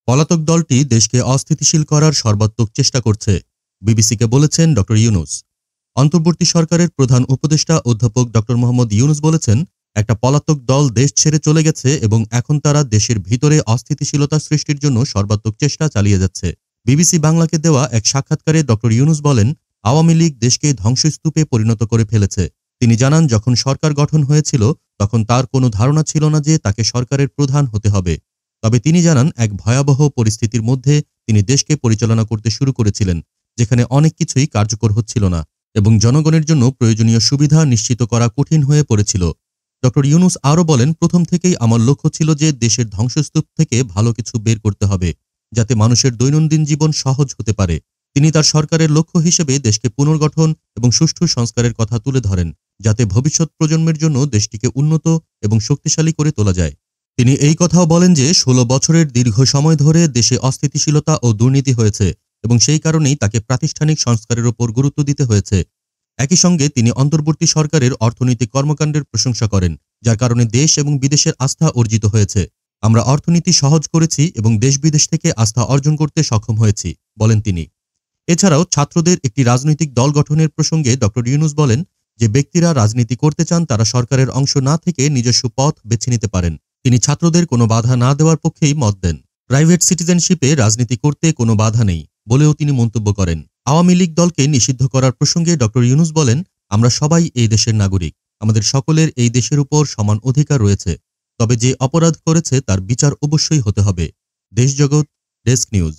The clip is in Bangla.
পলাতক দলটি দেশকে অস্থিতিশীল করার সর্বাত্মক চেষ্টা করছে, বিবিসিকে বলেছেন ড ইউনূস। অন্তর্বর্তী সরকারের প্রধান উপদেষ্টা অধ্যাপক ড মোহাম্মদ ইউনূস বলেছেন, একটা পলাতক দল দেশ ছেড়ে চলে গেছে এবং এখন তারা দেশের ভিতরে অস্থিতিশীলতা সৃষ্টির জন্য সর্বাত্মক চেষ্টা চালিয়ে যাচ্ছে। বিবিসি বাংলাকে দেওয়া এক সাক্ষাৎকারে ড ইউনূস বলেন, আওয়ামী লীগ দেশকে ধ্বংসস্তূপে পরিণত করে ফেলেছে। তিনি জানান, যখন সরকার গঠন হয়েছিল তখন তার কোনো ধারণা ছিল না যে তাকে সরকারের প্রধান হতে হবে। তবে তিনি জানান, এক ভয়াবহ পরিস্থিতির মধ্যে তিনি দেশকে পরিচালনা করতে শুরু করেছিলেন, যেখানে অনেক কিছুই কার্যকর হচ্ছিল না এবং জনগণের জন্য প্রয়োজনীয় সুবিধা নিশ্চিত করা কঠিন হয়ে পড়েছিল। ড ইউনূস আরও বলেন, প্রথম থেকেই আমার লক্ষ্য ছিল যে দেশের ধ্বংসস্তূপ থেকে ভালো কিছু বের করতে হবে, যাতে মানুষের দৈনন্দিন জীবন সহজ হতে পারে। তিনি তার সরকারের লক্ষ্য হিসেবে দেশকে পুনর্গঠন এবং সুষ্ঠু সংস্কারের কথা তুলে ধরেন, যাতে ভবিষ্যৎ প্রজন্মের জন্য দেশটিকে উন্নত এবং শক্তিশালী করে তোলা যায়। তিনি এই কথাও বলেন যে ১৬ বছরের দীর্ঘ সময় ধরে দেশে অস্থিতিশীলতা ও দুর্নীতি হয়েছে এবং সেই কারণেই তাকে প্রাতিষ্ঠানিক সংস্কারের ওপর গুরুত্ব দিতে হয়েছে। একই সঙ্গে তিনি অন্তর্বর্তী সরকারের অর্থনৈতিক কর্মকাণ্ডের প্রশংসা করেন, যার কারণে দেশ এবং বিদেশের আস্থা অর্জিত হয়েছে। আমরা অর্থনীতি সহজ করেছি এবং দেশ বিদেশ থেকে আস্থা অর্জন করতে সক্ষম হয়েছি, বলেন তিনি। এছাড়াও ছাত্রদের একটি রাজনৈতিক দল গঠনের প্রসঙ্গে ড ইউনূস বলেন, যে ব্যক্তিরা রাজনীতি করতে চান তারা সরকারের অংশ না থেকে নিজস্ব পথ বেছে নিতে পারেন। তিনি ছাত্রদের কোনো বাধা না দেওয়ার পক্ষেই মত দেন। প্রাইভেট সিটিজেনশিপে রাজনীতি করতে কোনো বাধা নেই বলেও তিনি মন্তব্য করেন। আওয়ামী লীগ দলকে নিষিদ্ধ করার প্রসঙ্গে ড ইউনূস বলেন, আমরা সবাই এই দেশের নাগরিক, আমাদের সকলের এই দেশের উপর সমান অধিকার রয়েছে। তবে যে অপরাধ করেছে তার বিচার অবশ্যই হতে হবে। দেশজগৎ ডেস্ক নিউজ।